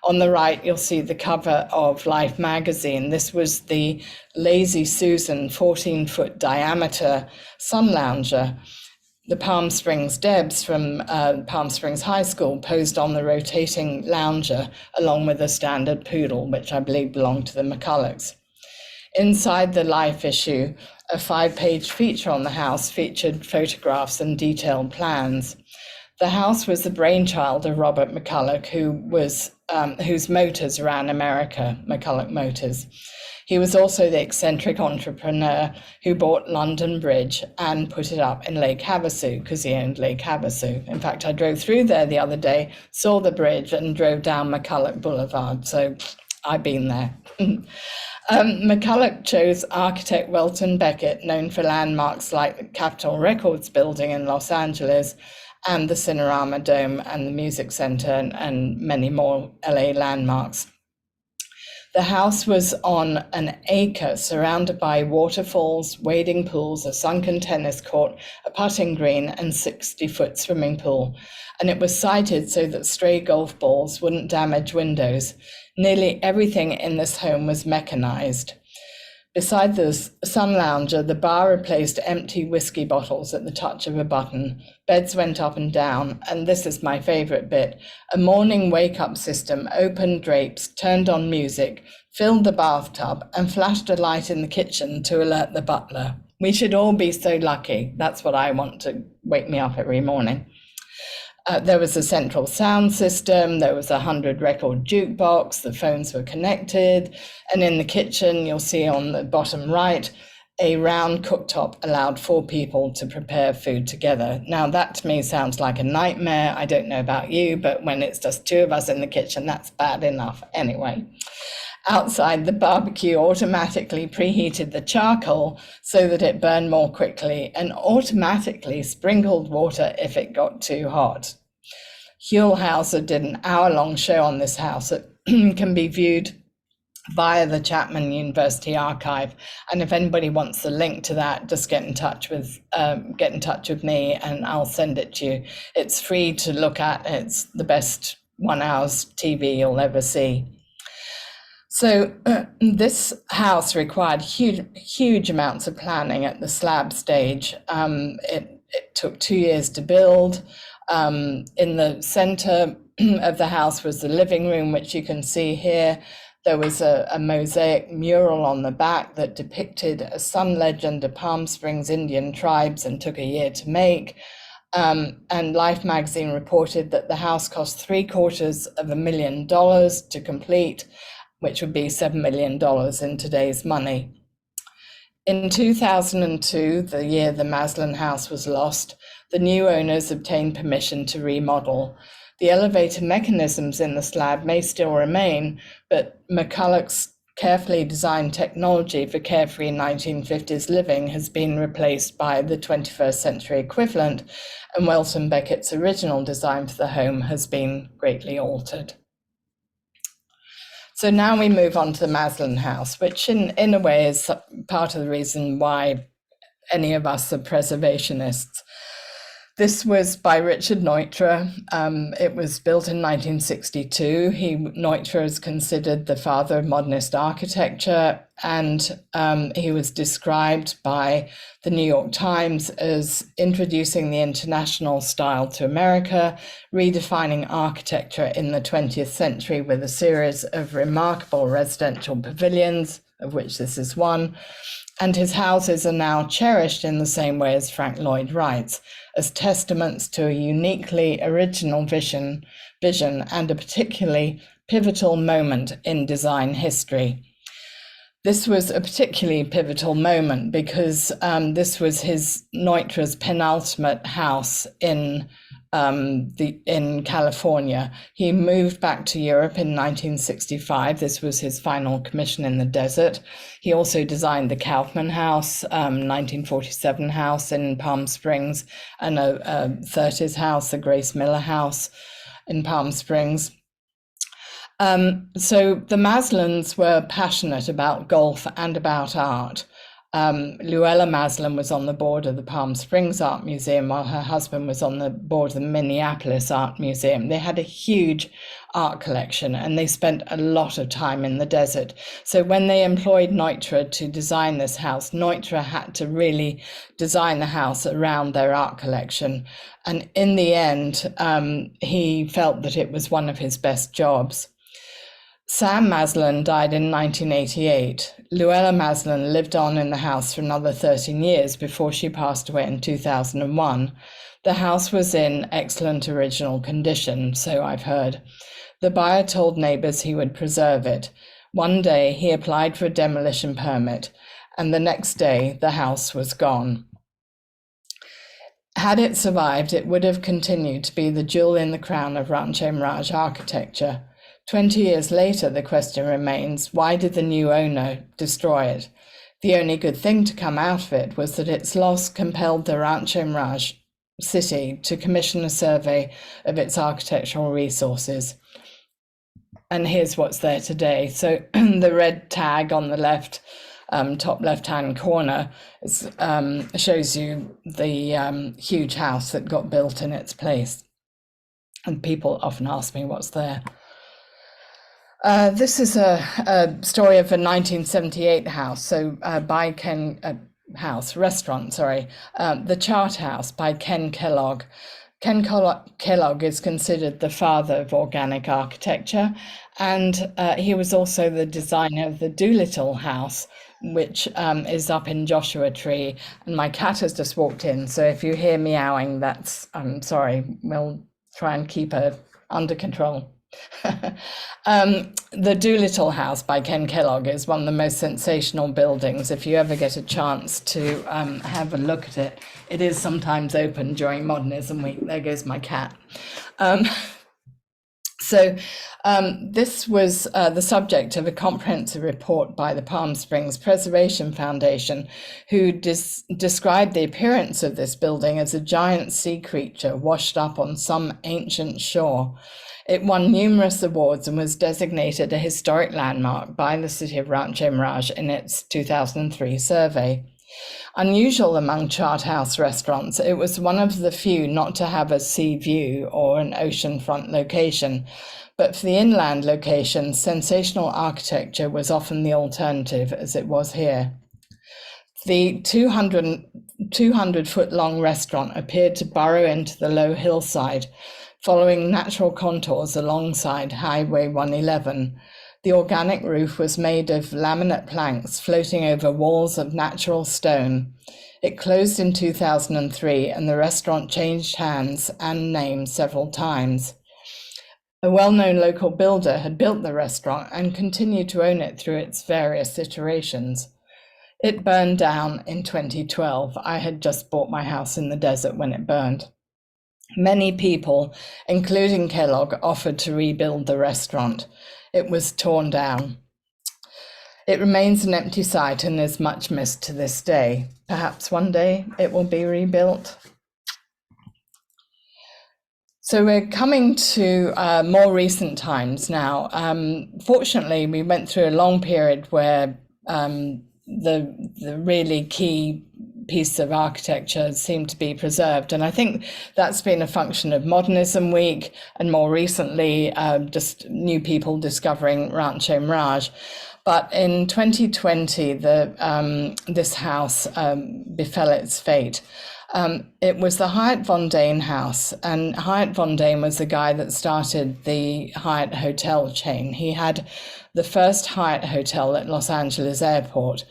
On the right, you'll see the cover of Life magazine. This was the Lazy Susan 14-foot diameter sun lounger. The Palm Springs Debs from Palm Springs High School posed on the rotating lounger along with a standard poodle, which I believe belonged to the McCullochs. Inside the Life issue, a 5-page feature on the house featured photographs and detailed plans. The house was the brainchild of Robert McCulloch, whose motors ran America, McCulloch Motors. He was also the eccentric entrepreneur who bought London Bridge and put it up in Lake Havasu because he owned Lake Havasu. In fact, I drove through there the other day, saw the bridge and drove down McCulloch Boulevard. So I've been there. McCulloch chose architect Welton Beckett, known for landmarks like the Capitol Records building in Los Angeles and the Cinerama Dome and the Music Center and many more LA landmarks. The house was on an acre surrounded by waterfalls, wading pools, a sunken tennis court, a putting green, and 60-foot swimming pool. And it was sited so that stray golf balls wouldn't damage windows. Nearly everything in this home was mechanized. Beside the sun lounger, the bar replaced empty whiskey bottles at the touch of a button. Beds went up and down, and this is my favorite bit. A morning wake-up system opened drapes, turned on music, filled the bathtub, and flashed a light in the kitchen to alert the butler. We should all be so lucky. That's what I want to wake me up every morning. There was a central sound system, there was a 100-record jukebox, the phones were connected, and in the kitchen, you'll see on the bottom right, a round cooktop allowed 4 people to prepare food together. Now, that to me sounds like a nightmare. I don't know about you, but when it's just 2 of us in the kitchen, that's bad enough anyway. Outside, the barbecue automatically preheated the charcoal so that it burned more quickly and automatically sprinkled water if it got too hot. Huell Hauser did an hour-long show on this house that can be viewed via the Chapman University archive. And if anybody wants the link to that, just get in touch with me and I'll send it to you. It's free to look at. It's the best 1 hour's TV you'll ever see. So this house required huge amounts of planning at the slab stage. It took 2 years to build. In the center of the house was the living room, which you can see here. There was a mosaic mural on the back that depicted a sun legend of Palm Springs Indian tribes and took a year to make. And Life magazine reported that the house cost $750,000 to complete, which would be $7 million in today's money. In 2002, the year the Maslin House was lost, the new owners obtained permission to remodel. The elevator mechanisms in the slab may still remain, but McCulloch's carefully designed technology for carefree 1950s living has been replaced by the 21st century equivalent, and Welton Beckett's original design for the home has been greatly altered. So now we move on to the Maslin House, which in a way is part of the reason why any of us are preservationists. This was by Richard Neutra. It was built in 1962. Neutra is considered the father of modernist architecture, and he was described by the New York Times as introducing the international style to America, redefining architecture in the 20th century with a series of remarkable residential pavilions, of which this is one. And his houses are now cherished in the same way as Frank Lloyd Wright's, as testaments to a uniquely original vision and a particularly pivotal moment in design history. This was a particularly pivotal moment because this was Neutra's penultimate house in California. He moved back to Europe in 1965. This was his final commission in the desert. He also designed the Kaufman House, 1947 house in Palm Springs, and a 30s house, the Grace Miller House in Palm Springs. So the Maslins were passionate about golf and about art. Luella Maslin was on the board of the Palm Springs Art Museum while her husband was on the board of the Minneapolis Art Museum. They had a huge art collection and they spent a lot of time in the desert. So when they employed Neutra to design this house, Neutra had to really design the house around their art collection. And in the end, he felt that it was one of his best jobs. Sam Maslin died in 1988. Luella Maslin lived on in the house for another 13 years before she passed away in 2001. The house was in excellent original condition, so I've heard. The buyer told neighbors he would preserve it. One day he applied for a demolition permit, and the next day the house was gone. Had it survived, it would have continued to be the jewel in the crown of Rancho Mirage architecture. 20 years later, the question remains, why did the new owner destroy it? The only good thing to come out of it was that its loss compelled the Rancho Mirage city to commission a survey of its architectural resources. And here's what's there today. So the red tag on the left, top left-hand corner shows you the huge house that got built in its place. And people often ask me what's there. This is a story of a 1978 house, so by Ken restaurant, the Chart House by Ken Kellogg. Ken Kellogg is considered the father of organic architecture, and he was also the designer of the Doolittle House, which is up in Joshua Tree. And my cat has just walked in. So if you hear meowing, I'm sorry, we'll try and keep her under control. The Doolittle House by Ken Kellogg is one of the most sensational buildings. If you ever get a chance to have a look at it, it is sometimes open during Modernism Week. There goes my cat. This was the subject of a comprehensive report by the Palm Springs Preservation Foundation, who described the appearance of this building as a giant sea creature washed up on some ancient shore. It won numerous awards and was designated a historic landmark by the city of Rancho Mirage in its 2003 survey. Unusual among chart house restaurants, it was one of the few not to have a sea view or an oceanfront location. But for the inland locations, sensational architecture was often the alternative, as it was here. The 200-foot-long restaurant appeared to burrow into the low hillside, following natural contours alongside Highway 111. The organic roof was made of laminate planks floating over walls of natural stone. It closed in 2003, and the restaurant changed hands and name several times. A well-known local builder had built the restaurant and continued to own it through its various iterations. It burned down in 2012. I had just bought my house in the desert when it burned. Many people, including Kellogg, offered to rebuild the restaurant. It was torn down. It remains an empty site and is much missed to this day. Perhaps one day it will be rebuilt. So we're coming to more recent times now. Fortunately, we went through a long period where the really key piece of architecture seemed to be preserved. And I think that's been a function of Modernism Week and more recently just new people discovering Rancho Mirage. But in 2020, this house befell its fate. It was the Hyatt VonDaine house, and Hyatt VonDaine was the guy that started the Hyatt hotel chain. He had the first Hyatt hotel at Los Angeles Airport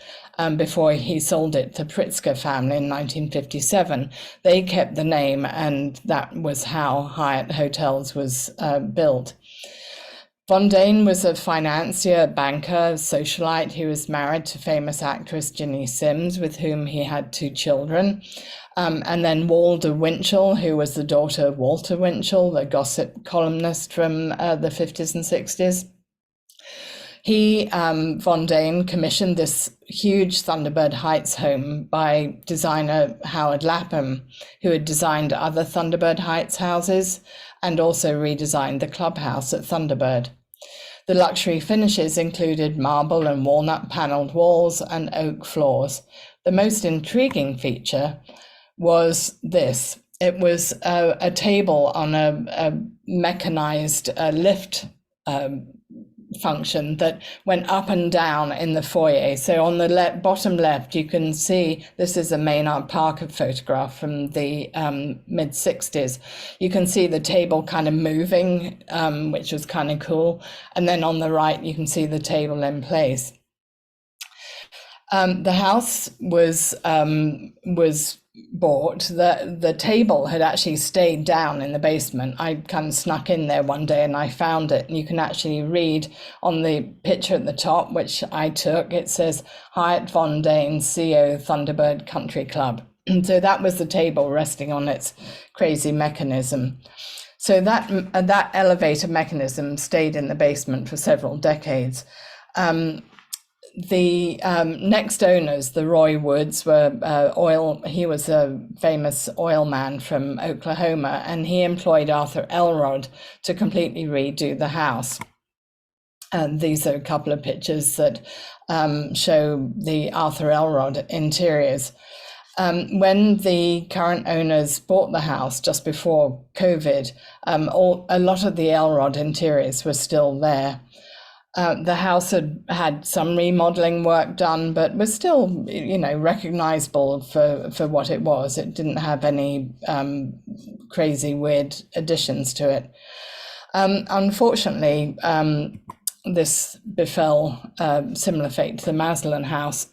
before he sold it to Pritzker family in 1957. They kept the name, and that was how Hyatt Hotels was built. VonDaine was a financier, banker, socialite. He was married to famous actress Ginny Sims, with whom he had 2 children. And then Walter Winchell, who was the daughter of Walter Winchell, the gossip columnist from the 50s and 60s. He, VonDaine, commissioned this huge Thunderbird Heights home by designer Howard Lapham, who had designed other Thunderbird Heights houses and also redesigned the clubhouse at Thunderbird. The luxury finishes included marble and walnut paneled walls and oak floors. The most intriguing feature was this. It was a table on a mechanized lift function that went up and down in the foyer. So on the bottom left, you can see, this is a Maynard Parker photograph from the mid-60s. You can see the table kind of moving, which was kind of cool. And then on the right, you can see the table in place. The house was bought. The table had actually stayed down in the basement. I kind of snuck in there one day and I found it, and you can actually read on the picture at the top, which I took, it says Hyatt VonDaine CO Thunderbird Country Club. And so that was the table resting on its crazy mechanism. So that elevator mechanism stayed in the basement for several decades. The next owners, the Roy Woods, were he was a famous oil man from Oklahoma, and he employed Arthur Elrod to completely redo the house. And these are a couple of pictures that show the Arthur Elrod interiors. When the current owners bought the house just before COVID, a lot of the Elrod interiors were still there. The house had some remodeling work done, but was still, recognizable for what it was. It didn't have any crazy, weird additions to it. Unfortunately, this befell similar fate to the Maslin House.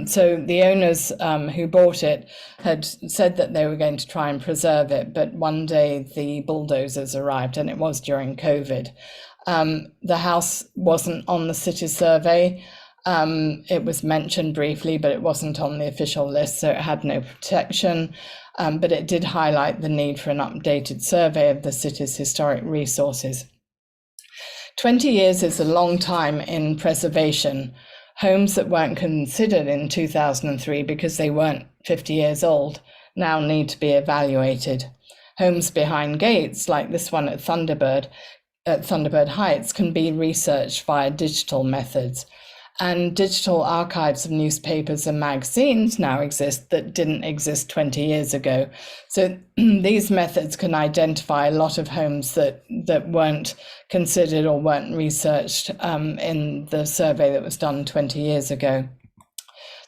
So the owners who bought it had said that they were going to try and preserve it, but one day the bulldozers arrived, and it was during COVID. The house wasn't on the city survey. It was mentioned briefly, but it wasn't on the official list, so it had no protection. But it did highlight the need for an updated survey of the city's historic resources. 20 years is a long time in preservation. Homes that weren't considered in 2003 because they weren't 50 years old now need to be evaluated. Homes behind gates, like this one at Thunderbird Heights, can be researched via digital methods. And digital archives of newspapers and magazines now exist that didn't exist 20 years ago. So these methods can identify a lot of homes that weren't considered or weren't researched in the survey that was done 20 years ago.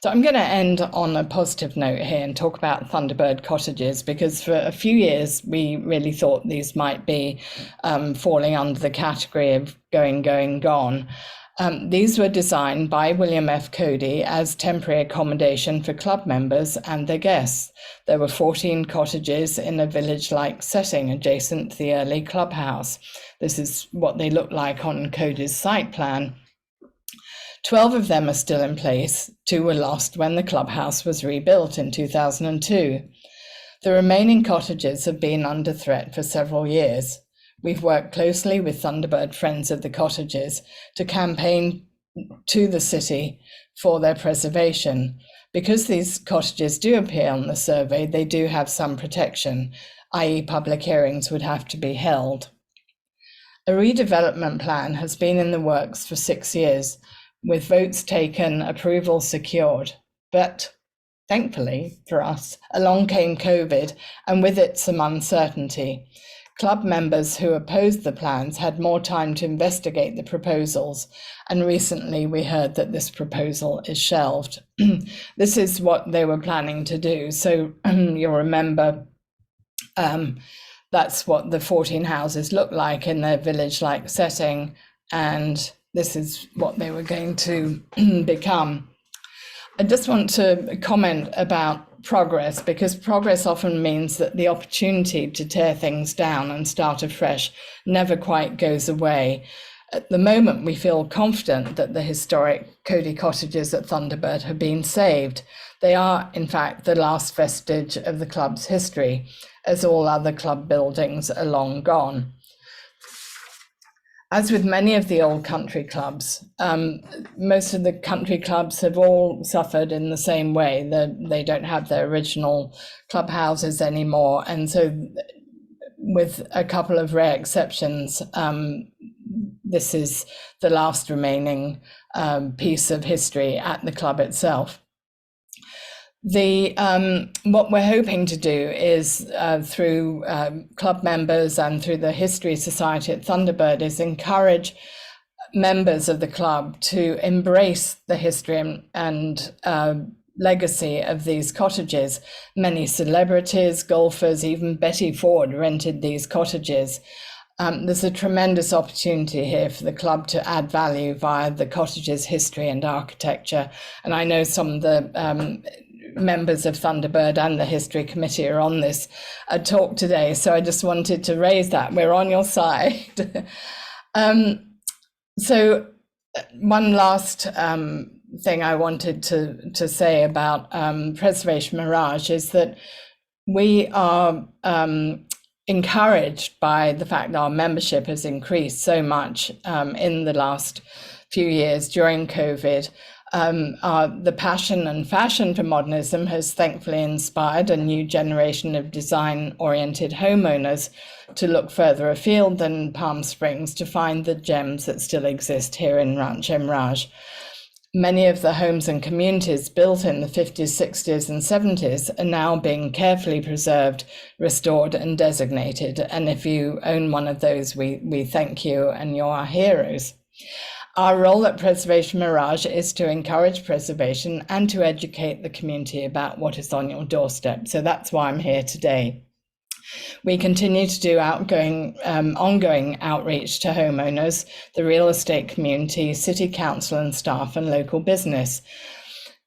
So I'm going to end on a positive note here and talk about Thunderbird Cottages, because for a few years we really thought these might be falling under the category of going, gone. These were designed by William F. Cody as temporary accommodation for club members and their guests. There were 14 cottages in a village-like setting adjacent to the early clubhouse. This is what they look like on Cody's site plan. 12 of them are still in place. 2 were lost when the clubhouse was rebuilt in 2002. The remaining cottages have been under threat for several years. We've worked closely with Thunderbird Friends of the Cottages to campaign to the city for their preservation. Because these cottages do appear on the survey, they do have some protection, i.e. public hearings would have to be held. A redevelopment plan has been in the works for 6 years, with votes taken, approval secured. But thankfully for us, along came COVID, and with it some uncertainty. Club members who opposed the plans had more time to investigate the proposals, and recently we heard that this proposal is shelved. This is what they were planning to do. So you'll remember that's what the 14 houses look like in their village-like setting, and this is what they were going to become. I just want to comment about progress, because progress often means that the opportunity to tear things down and start afresh never quite goes away. At the moment, we feel confident that the historic Cody cottages at Thunderbird have been saved. They are, in fact, the last vestige of the club's history, as all other club buildings are long gone. As with many of the old country clubs, most of the country clubs have all suffered in the same way. They don't have their original clubhouses anymore. And so with a couple of rare exceptions, this is the last remaining piece of history at the club itself. What we're hoping to do is through club members and through the History Society at Thunderbird is encourage members of the club to embrace the history and legacy of these cottages. Many celebrities, golfers, even Betty Ford rented these cottages. There's a tremendous opportunity here for the club to add value via the cottages' history and architecture. And I know some of the members of Thunderbird and the History Committee are on this talk today, so I just wanted to raise that. We're on your side. So one last thing I wanted to say about Preservation Mirage is that we are encouraged by the fact that our membership has increased so much in the last few years during COVID. The passion and fashion for modernism has thankfully inspired a new generation of design-oriented homeowners to look further afield than Palm Springs to find the gems that still exist here in Rancho Mirage. Many of the homes and communities built in the 50s, 60s, and 70s are now being carefully preserved, restored, and designated. And if you own one of those, we thank you, and you're our heroes. Our role at Preservation Mirage is to encourage preservation and to educate the community about what is on your doorstep. So that's why I'm here today. We continue to do ongoing outreach to homeowners, the real estate community, city council and staff, and local business.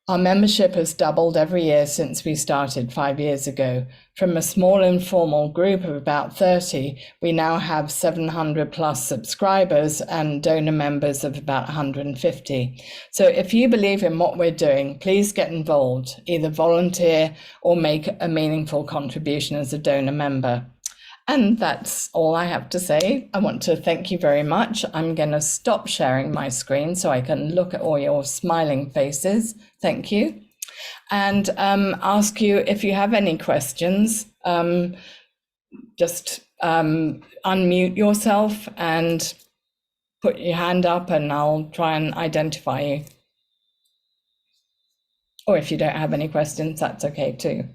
Our membership has doubled every year since we started 5 years ago. From a small informal group of about 30, we now have 700 plus subscribers and donor members of about 150. So if you believe in what we're doing, please get involved, either volunteer or make a meaningful contribution as a donor member. And that's all I have to say. I want to thank you very much. I'm going to stop sharing my screen so I can look at all your smiling faces. Thank you. And ask you if you have any questions, just unmute yourself and put your hand up and I'll try and identify you. Or if you don't have any questions, that's okay too.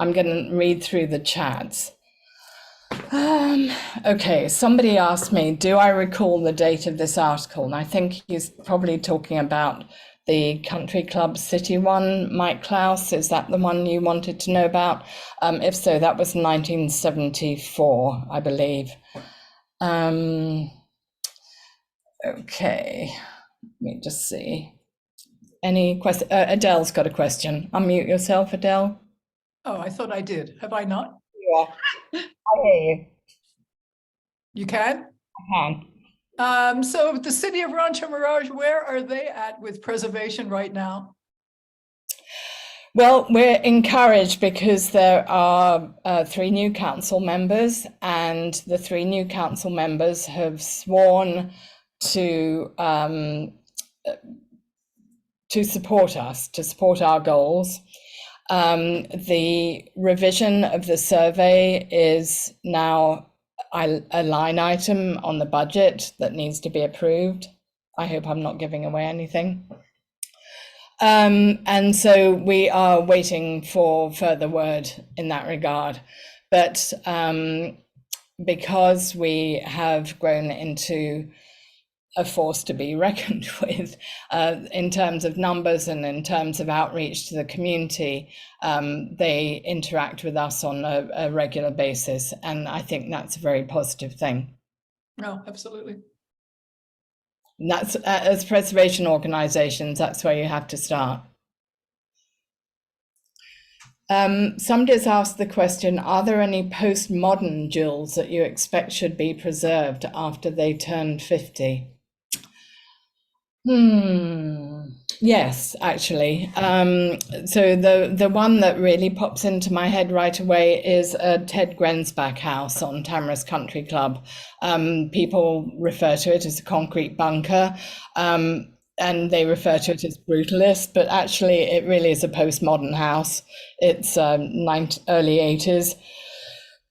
I'm going to read through the chats. Okay, somebody asked me, do I recall the date of this article? And I think he's probably talking about the Country Club City one. Mike Klaus, is that the one you wanted to know about? If so, that was 1974, I believe. Okay, let me just see. Any question? Adele's got a question. Unmute yourself, Adele. Oh, I thought I did. Have I not? Yeah, I hear you. You can? I can. So the city of Rancho Mirage, where are they at with preservation right now? Well, we're encouraged because there are 3 new council members, and the 3 new council members have sworn to support us, to support our goals. The revision of the survey is now a line item on the budget that needs to be approved. I hope I'm not giving away anything. And so we are waiting for further word in that regard. But because we have grown into a force to be reckoned with in terms of numbers and in terms of outreach to the community, they interact with us on a regular basis. And I think that's a very positive thing. No, absolutely. And that's, as preservation organizations, that's where you have to start. Somebody's asked the question, are there any postmodern jewels that you expect should be preserved after they turn 50? Yes, actually. So the one that really pops into my head right away is a Ted Grensback house on Tamara's Country Club. People refer to it as a concrete bunker, and they refer to it as brutalist, but actually it really is a postmodern house. It's early 80s.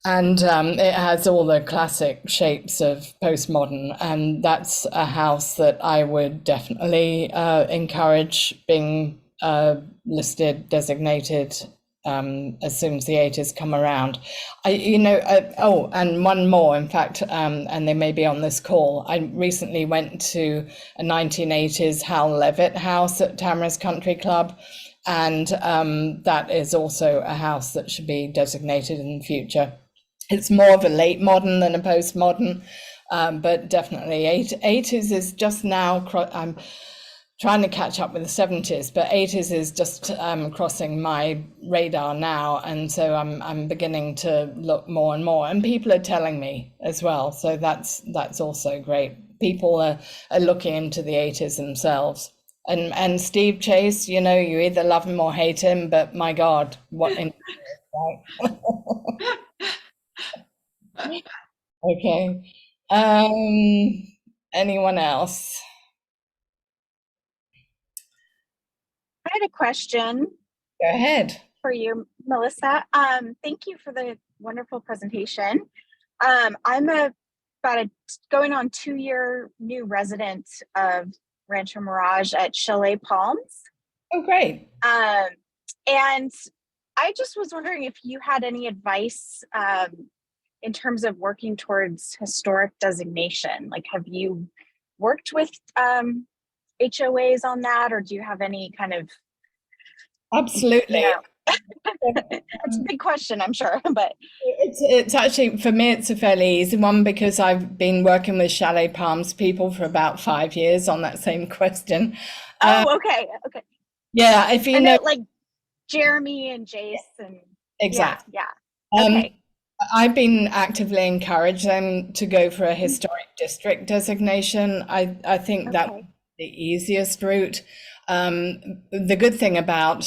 And it has all the classic shapes of postmodern, and that's a house that I would definitely encourage being listed, designated as soon as the 80s come around. Oh, and one more, in fact, and they may be on this call. I recently went to a 1980s Hal Levitt House at Tamara's Country Club, and that is also a house that should be designated in the future. It's more of a late modern than a postmodern, but definitely 80s is just now, I'm trying to catch up with the 70s, but 80s is just crossing my radar now. And so I'm beginning to look more and more, and people are telling me as well. So that's also great. People are looking into the 80s themselves. And Steve Chase, you know, you either love him or hate him, but my God, what in right? Okay. Anyone else? I had a question. Go ahead. For you, Melissa. Thank you for the wonderful presentation. I'm going on 2-year new resident of Rancho Mirage at Chalet Palms. Oh, great. And I just was wondering if you had any advice in terms of working towards historic designation. Like, have you worked with HOAs on that, or do you have any kind of? Absolutely. You know, it's a big question, I'm sure, but It's actually, for me, it's a fairly easy one because I've been working with Chalet Palms people for about 5 years on that same question. okay. Yeah, if you I know, know like Jeremy and Jace and exactly. yeah. Um, Okay. I've been actively encouraging them to go for a historic district designation. I think that would Okay. be the easiest route. The good thing about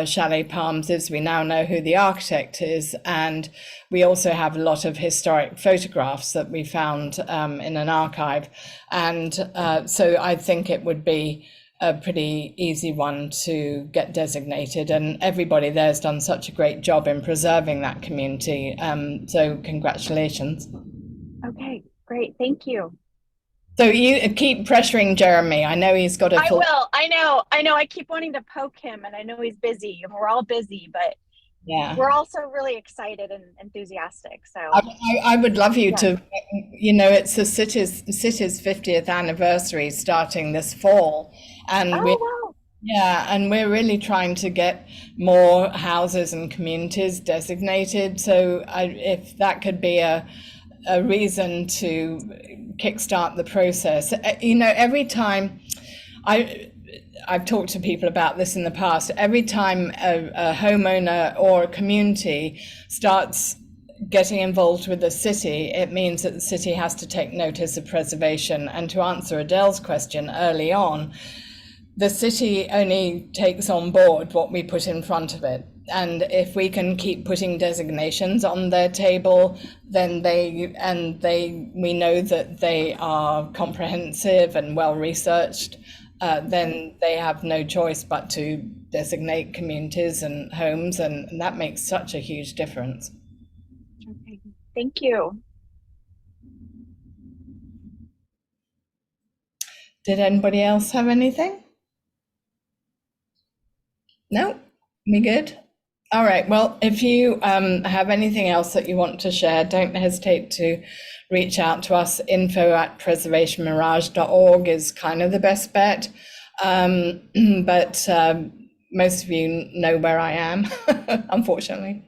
Chalet Palms is we now know who the architect is, and we also have a lot of historic photographs that we found in an archive. And so I think it would be a pretty easy one to get designated, and everybody there has done such a great job in preserving that community. So congratulations. Okay, great. Thank you. So you keep pressuring Jeremy. I know he's got a I full. will. I know. I keep wanting to poke him and I know he's busy and we're all busy, but Yeah. we're also really excited and enthusiastic. So I would love you yeah. to, it's the city's 50th anniversary starting this fall, and Oh wow. and we're really trying to get more houses and communities designated. So if that could be a reason to kickstart the process. Every time I've talked to people about this in the past, every time a homeowner or a community starts getting involved with the city, it means that the city has to take notice of preservation. And to answer Adele's question early on, the city only takes on board what we put in front of it. And if we can keep putting designations on their table, then we know that they are comprehensive and well researched, then they have no choice but to designate communities and homes, and that makes such a huge difference. Okay. Thank you. Did anybody else have anything? No? We good? All right. Well, if you have anything else that you want to share, don't hesitate to reach out to us. info@preservationmirage.org is kind of the best bet. But most of you know where I am, unfortunately.